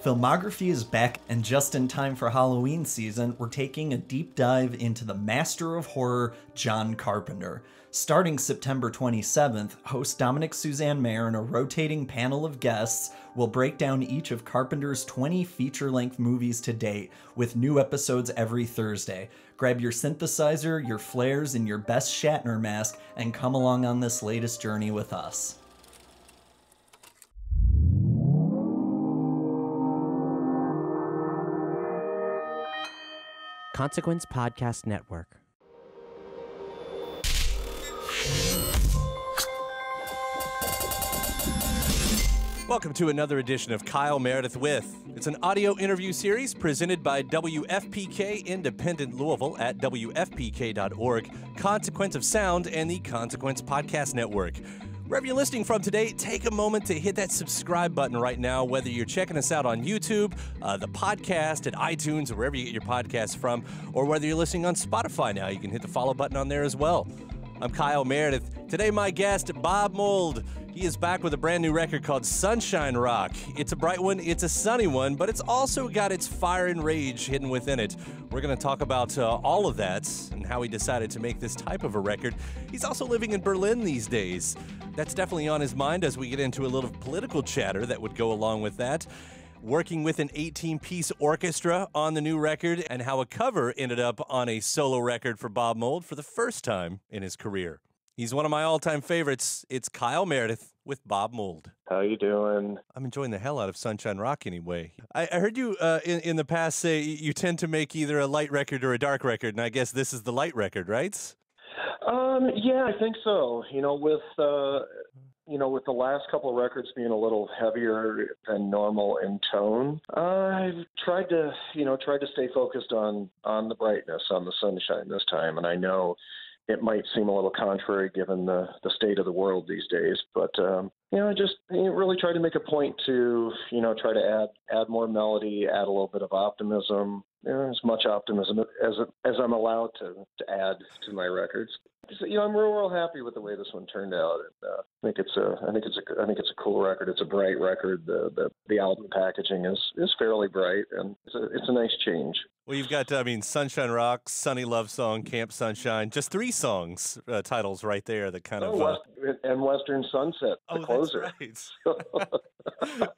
Filmography is back, and just in time for Halloween season, we're taking a deep dive into the master of horror, John Carpenter. Starting September 27th, host Dominic Suzanne Mayer and a rotating panel of guests will break down each of Carpenter's 20 feature-length movies to date, with new episodes every Thursday. Grab your synthesizer, your flares, and your best Shatner mask, and come along on this latest journey with us. Consequence Podcast Network. Welcome to another edition of Kyle Meredith With. It's an audio interview series presented by WFPK Independent Louisville at WFPK.org, Consequence of Sound, and the Consequence Podcast Network. Wherever you're listening from today, take a moment to hit that subscribe button right now, whether you're checking us out on YouTube, the podcast at iTunes, or wherever you get your podcasts from, or whether you're listening on Spotify now, you can hit the follow button on there as well. I'm Kyle Meredith. Today, my guest, Bob Mould. He is back with a brand new record called Sunshine Rock. It's a bright one, it's a sunny one, but it's also got its fire and rage hidden within it. We're going to talk about all of that and how he decided to make this type of a record. He's also living in Berlin these days. That's definitely on his mind as we get into a little political chatter that would go along with that. Working with an 18-piece orchestra on the new record, and how a cover ended up on a solo record for Bob Mould for the first time in his career. He's one of my all-time favorites. It's Kyle Meredith with Bob Mould. How you doing? I'm enjoying the hell out of Sunshine Rock anyway. I heard you in the past say you tend to make either a light record or a dark record, and I guess this is the light record, right? Yeah, I think so. With the last couple of records being a little heavier than normal in tone, I've tried to stay focused on the brightness, on the sunshine this time. And I know it might seem a little contrary given the state of the world these days, but I just really try to make a point to try to add more melody, add a little bit of optimism, as much optimism as I'm allowed to add to my records. So, I'm real happy with the way this one turned out. And, I think it's a cool record. It's a bright record. The album packaging is fairly bright, and it's a nice change. Well, you've got Sunshine Rock, Sunny Love Song, Camp Sunshine, just 3 songs titles right there that kind of and Western Sunset, the closer. That's right.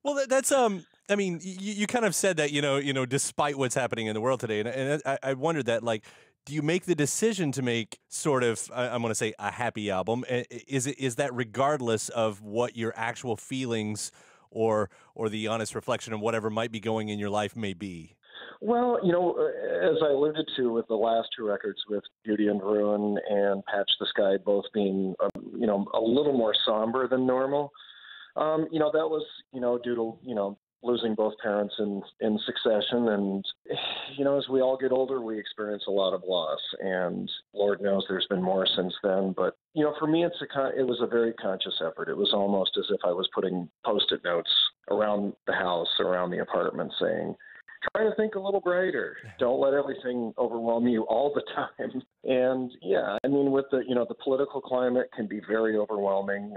Well, that's you kind of said that despite what's happening in the world today, and I wondered that, like, do you make the decision to make sort of, I'm going to say, a happy album? Is that regardless of what your actual feelings or the honest reflection of whatever might be going in your life may be? Well, as I alluded to with the last 2 records, with Beauty and Ruin and Patch the Sky both being, a little more somber than normal, that was, due to, losing both parents in succession. And, as we all get older, we experience a lot of loss, and Lord knows there's been more since then. But, for me, it was a very conscious effort. It was almost as if I was putting Post-it notes around the house, around the apartment, saying, try to think a little brighter. Don't let everything overwhelm you all the time. And with the political climate can be very overwhelming.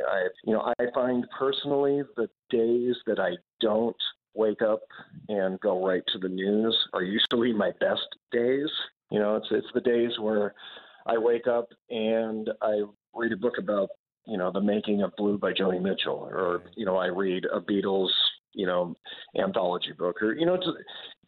I find personally the days that I don't wake up and go right to the news are usually my best days. It's the days where I wake up and I read a book about, the making of Blue by Joni Mitchell, or, I read a Beatles anthology book, or, to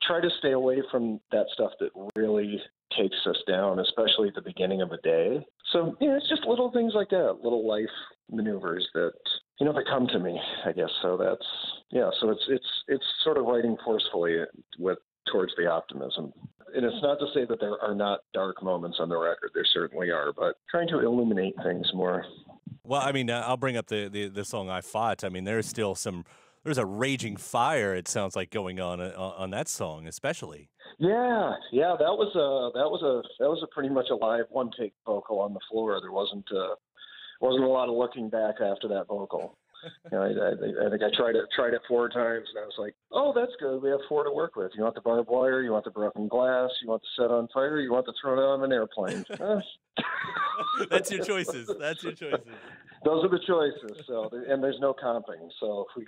try to stay away from that stuff that really takes us down, especially at the beginning of a day. So, it's just little things like that, little life maneuvers that, that come to me, I guess. So so it's sort of writing forcefully towards the optimism. And it's not to say that there are not dark moments on the record. There certainly are, but trying to illuminate things more. Well, I'll bring up the song I Fought. There's a raging fire, it sounds like, going on that song, especially. Yeah, that was a pretty much a live one-take vocal on the floor. There wasn't a lot of looking back after that vocal. I think I tried it 4 times, and I was like, oh, that's good. We have 4 to work with. You want the barbed wire? You want the broken glass? You want the set on fire? You want to throw it out of an airplane? That's your choices. Those are the choices. So, and there's no comping. So if we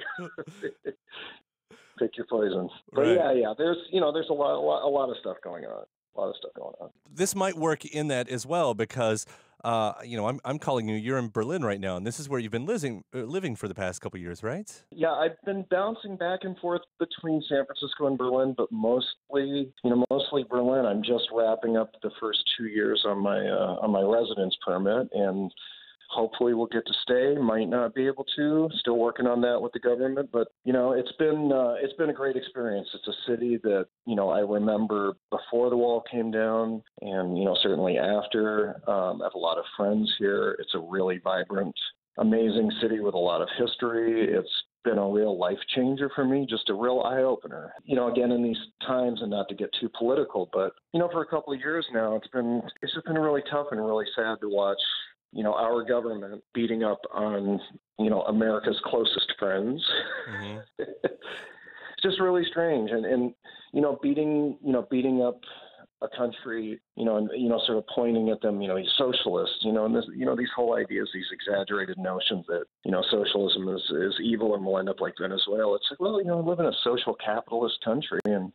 pick pick your poison. But Right. yeah, there's there's a lot of stuff going on. A lot of stuff going on. This might work in that as well because, I'm calling you. You're in Berlin right now, and this is where you've been living for the past couple years, right? Yeah, I've been bouncing back and forth between San Francisco and Berlin, but mostly Berlin. I'm just wrapping up the first 2 years on my residence permit, and hopefully we'll get to stay. Might not be able to. Still working on that with the government, but it's been a great experience. It's a city that I remember before the wall came down, and certainly after. I have a lot of friends here. It's a really vibrant, amazing city with a lot of history. It's been a real life changer for me, just a real eye opener. Again, in these times, and not to get too political, but for a couple of years now, it's just been really tough and really sad to watch our government beating up on, America's closest friends. Mm-hmm. It's just really strange. And beating up a country, and, sort of pointing at them, he's socialist, and this, these whole ideas, these exaggerated notions that, socialism is evil and will end up like Venezuela. It's like, well, I live in a social capitalist country, and,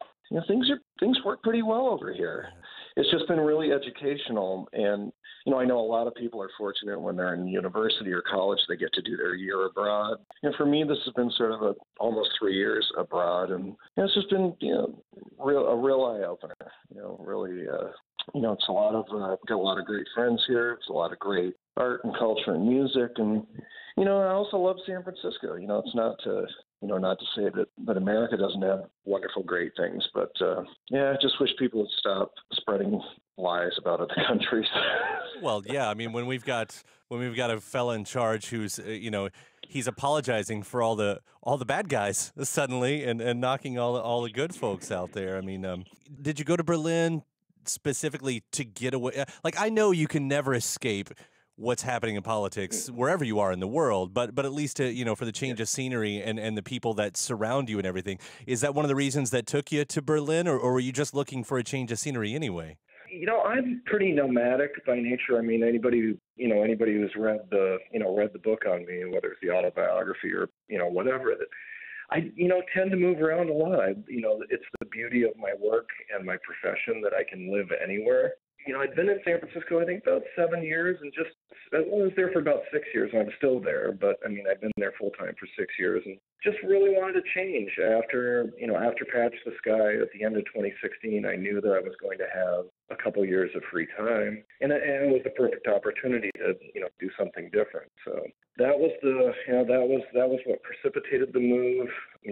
things work pretty well over here. It's just been really educational. And, I know a lot of people are fortunate when they're in university or college, they get to do their year abroad. And for me, this has been sort of almost 3 years abroad. And it's just been, a real eye opener, really, it's a lot of, I've got a lot of great friends here. It's a lot of great art and culture and music. And, I also love San Francisco. It's not to, not to say that America doesn't have wonderful, great things, but I just wish people would stop spreading lies about other countries. Well, yeah. I mean, when we've got a fella in charge who's he's apologizing for all the bad guys suddenly and knocking all the good folks out there. I mean, did you go to Berlin specifically to get away? Like, I know you can never escape what's happening in politics wherever you are in the world, but at least to, for the change of scenery and the people that surround you and everything. Is that one of the reasons that took you to Berlin, or were you just looking for a change of scenery anyway? I'm pretty nomadic by nature. I mean, anybody who's read the book on me, whether it's the autobiography or, whatever, I tend to move around a lot. It's the beauty of my work and my profession that I can live anywhere. I'd been in San Francisco, I think, about 7 years, and I was there for about 6 years, and I'm still there. But I mean, I've been there full time for 6 years, and just really wanted to change. After Patch the Sky at the end of 2016, I knew that I was going to have a couple years of free time, and it was the perfect opportunity to do something different. So that was what precipitated the move.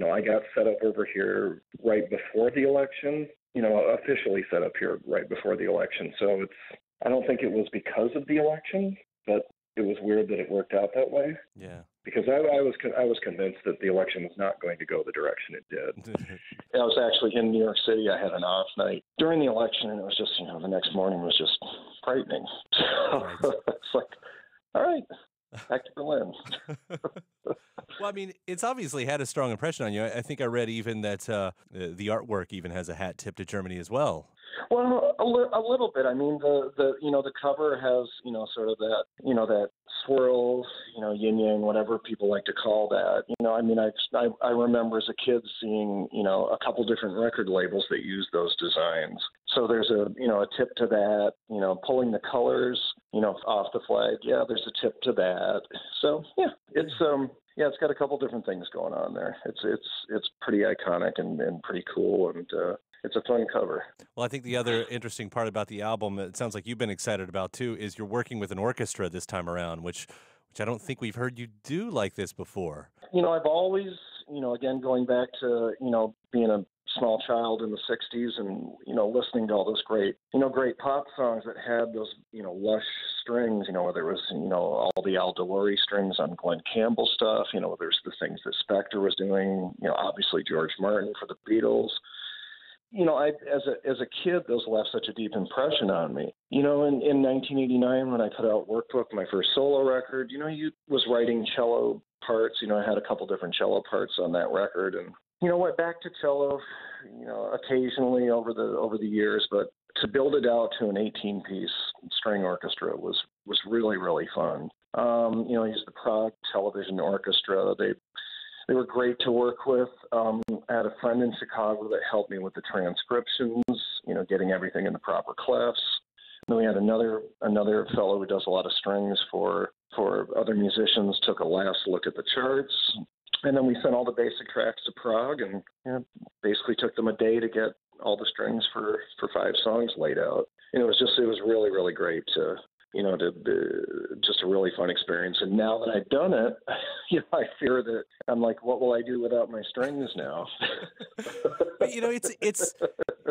I got set up over here right before the election. Officially set up here right before the election. So I don't think it was because of the election, but it was weird that it worked out that way. Yeah. Because I was convinced that the election was not going to go the direction it did. I was actually in New York City. I had an off night during the election, and it was just, the next morning was just frightening. Right. It's like, all right, back to Berlin. Well, I mean, it's obviously had a strong impression on you. I think I read even that the artwork even has a hat tipped to Germany as well. Well, a little bit. I mean, the cover has sort of that that swirl, yin yang, whatever people like to call that. I mean, I remember as a kid seeing a couple different record labels that use those designs. So there's a tip to that. Pulling the colors off the flag. Yeah, there's a tip to that. So yeah, it's got a couple different things going on there. It's pretty iconic and pretty cool, and it's a fun cover. Well, I think the other interesting part about the album, it sounds like you've been excited about too, is you're working with an orchestra this time around, which I don't think we've heard you do like this before. I've always, again, going back to, being a small child in the 60s and, listening to all those great pop songs that had those, lush strings, whether it was, all the Al DeLory strings on Glenn Campbell stuff, there's the things that Spector was doing, obviously George Martin for the Beatles. As a kid, those left such a deep impression on me. In 1989, when I put out Workbook, my first solo record, you was writing cello parts. I had a couple different cello parts on that record, and went back to cello, occasionally over the years, but to build it out to an 18-piece string orchestra was really, really fun. I used the Prague Television Orchestra. They were great to work with. I had a friend in Chicago that helped me with the transcriptions, getting everything in the proper clefs. Then we had another fellow who does a lot of strings for other musicians, took a last look at the charts. And then we sent all the basic tracks to Prague and basically took them a day to get all the strings for 5 songs laid out. And it was really, really great to just a really fun experience. And now that I've done it, I fear that I'm like, what will I do without my strings now? But,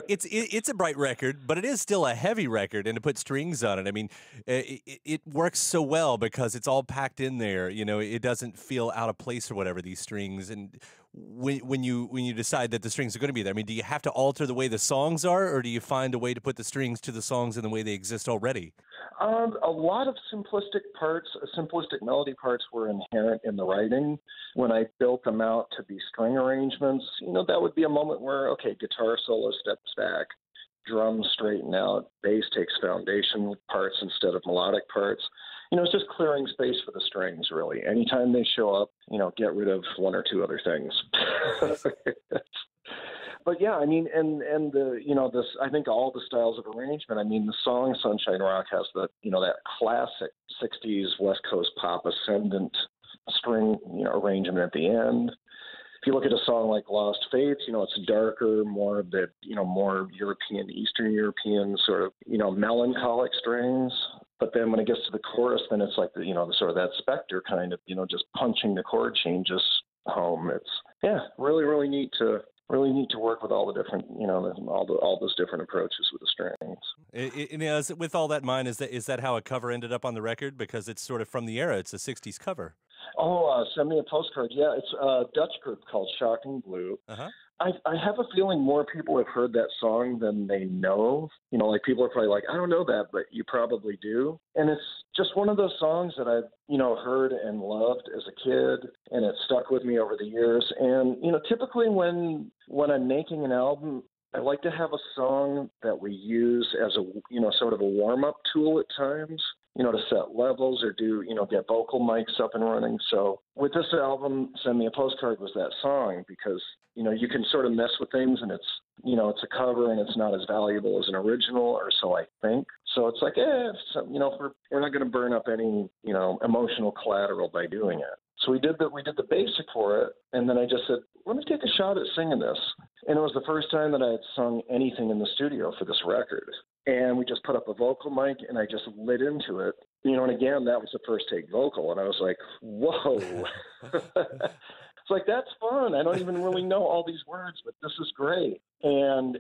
it's a bright record, but it is still a heavy record, and to put strings on it, I mean, it works so well because it's all packed in there. It doesn't feel out of place or whatever, these strings. And when you decide that the strings are going to be there, I mean, do you have to alter the way the songs are, or do you find a way to put the strings to the songs in the way they exist already? A lot of simplistic melody parts were inherent in the writing. When I built them out to be string arrangements, that would be a moment where, okay, guitar solo steps back, drums straighten out, bass takes foundation parts instead of melodic parts. It's just clearing space for the strings, really. Anytime they show up, get rid of one or two other things. But yeah, I mean, and this, I think all the styles of arrangement, I mean, the song Sunshine Rock has that classic 60s West Coast pop ascendant string, arrangement at the end. If you look at a song like Lost Fates, it's darker, more of the, more European, Eastern European sort of, melancholic strings. But then when it gets to the chorus, then it's like the sort of that Spectre kind of, just punching the chord changes home. It's, really, really neat to work with all the different, all those different approaches with the strings. With all that in mind, is that how a cover ended up on the record? Because it's sort of from the era. It's a 60s cover. Send me a postcard. Yeah, it's a Dutch group called Shocking Blue. Uh-huh. I have a feeling more people have heard that song than they know. Like people are probably like, I don't know that, but you probably do. And it's just one of those songs that I've, heard and loved as a kid, and it stuck with me over the years. And, typically when I'm making an album, I like to have a song that we use as a, sort of a warm-up tool at times, to set levels or do, get vocal mics up and running. So with this album, Send Me a Postcard was that song because, you can sort of mess with things and it's, it's a cover and it's not as valuable as an original, or so I think. So it's like, we're not going to burn up any, emotional collateral by doing it. So we did the basic for it, and then I just said, let me take a shot at singing this. And it was the first time that I had sung anything in the studio for this record. And we just put up a vocal mic, and I just lit into it. And again, that was the first take vocal, and I was like, whoa. It's like, that's fun. I don't even really know all these words, but this is great. And,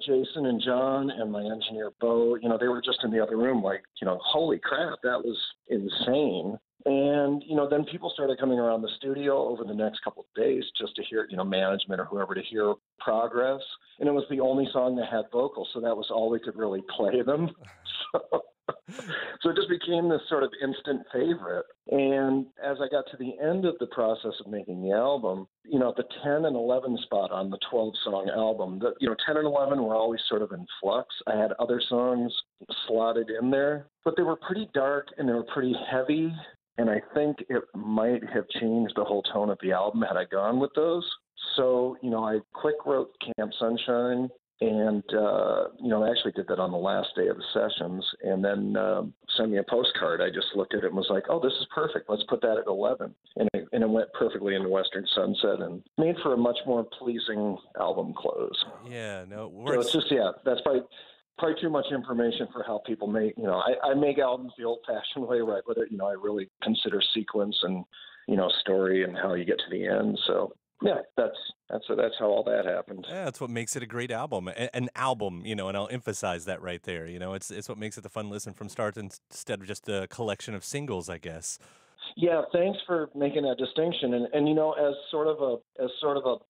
Jason and John and my engineer, Bo, they were just in the other room like, holy crap, that was insane. And, then people started coming around the studio over the next couple of days just to hear, management or whoever to hear progress. And it was the only song that had vocals, so that was all we could really play them. So it just became this sort of instant favorite. And as I got to the end of the process of making the album, the 10 and 11 spot on the 12-song album, 10 and 11 were always sort of in flux. I had other songs slotted in there, but they were pretty dark and they were pretty heavy. And I think it might have changed the whole tone of the album had I gone with those. So, I quick wrote Camp Sunshine and, I actually did that on the last day of the sessions. And then Send Me a Postcard. I just looked at it and was like, oh, this is perfect. Let's put that at 11. And it went perfectly into Western Sunset and made for a much more pleasing album close. Yeah, no, it works. So it's just, that's probably too much information for how people make, I make albums the old-fashioned way, right? But, I really consider sequence and, story and how you get to the end. So, yeah, that's how all that happened. Yeah, that's what makes it a great album. An album, and I'll emphasize that right there. It's what makes it the fun listen from start instead of just a collection of singles, I guess. Yeah, thanks for making that distinction. And as sort of a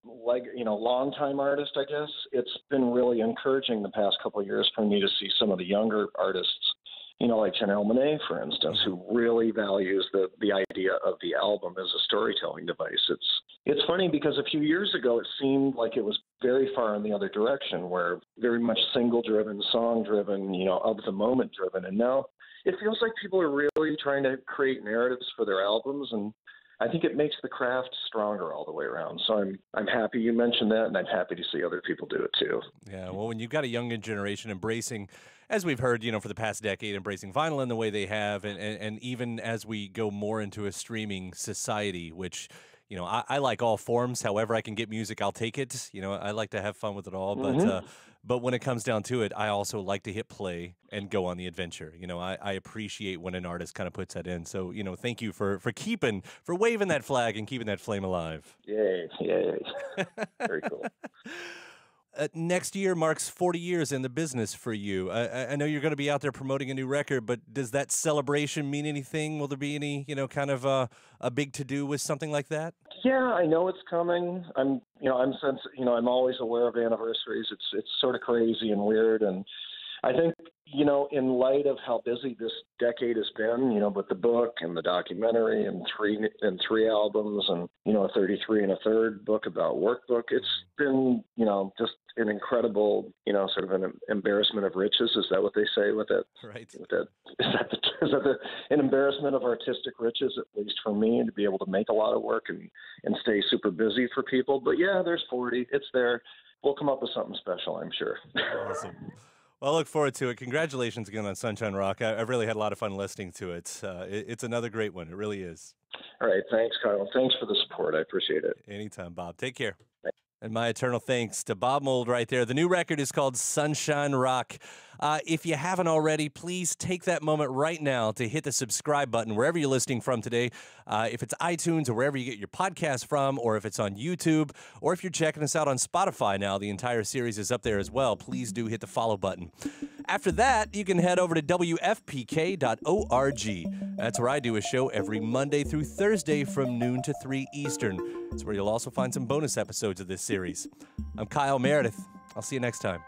longtime artist, I guess it's been really encouraging the past couple of years for me to see some of the younger artists, like Janelle Monáe, for instance, who really values the idea of the album as a storytelling device. It's funny because a few years ago it seemed like it was very far in the other direction, where very much single-driven, song-driven, of the moment-driven, and now it feels like people are really trying to create narratives for their albums, and I think it makes the craft stronger all the way around. So I'm happy you mentioned that, and I'm happy to see other people do it too. Yeah, well, when you've got a younger generation embracing, as we've heard, for the past decade, embracing vinyl in the way they have, and even as we go more into a streaming society, which, I like all forms. However I can get music, I'll take it. I like to have fun with it all. But when it comes down to it, I also like to hit play and go on the adventure. I appreciate when an artist kind of puts that in. So, thank you for waving that flag and keeping that flame alive. Yay. Very cool. Next year marks 40 years in the business for you. I know you're going to be out there promoting a new record, but does that celebration mean anything? Will there be any, kind of a big to-do with something like that? Yeah, I know it's coming. I'm always aware of anniversaries. It's sort of crazy and weird, and I think, in light of how busy this decade has been, with the book and the documentary and three albums and, a 33 and a third book about workbook, it's been, just an incredible, sort of an embarrassment of riches. Is that what they say with it? Right. Is that an embarrassment of artistic riches, at least for me, to be able to make a lot of work and stay super busy for people. But yeah, there's 40. It's there. We'll come up with something special, I'm sure. Awesome. Well, I look forward to it. Congratulations again on Sunshine Rock. I've really had a lot of fun listening to it. It's another great one. It really is. All right. Thanks, Kyle. Thanks for the support. I appreciate it. Anytime, Bob. Take care. And my eternal thanks to Bob Mould right there. The new record is called Sunshine Rock. If you haven't already, please take that moment right now to hit the subscribe button wherever you're listening from today. If it's iTunes or wherever you get your podcast from, or if it's on YouTube, or if you're checking us out on Spotify now, the entire series is up there as well. Please do hit the follow button. After that, you can head over to WFPK.org. That's where I do a show every Monday through Thursday from noon to 3 Eastern. It's where you'll also find some bonus episodes of this series. I'm Kyle Meredith. I'll see you next time.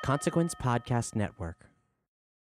Consequence Podcast Network.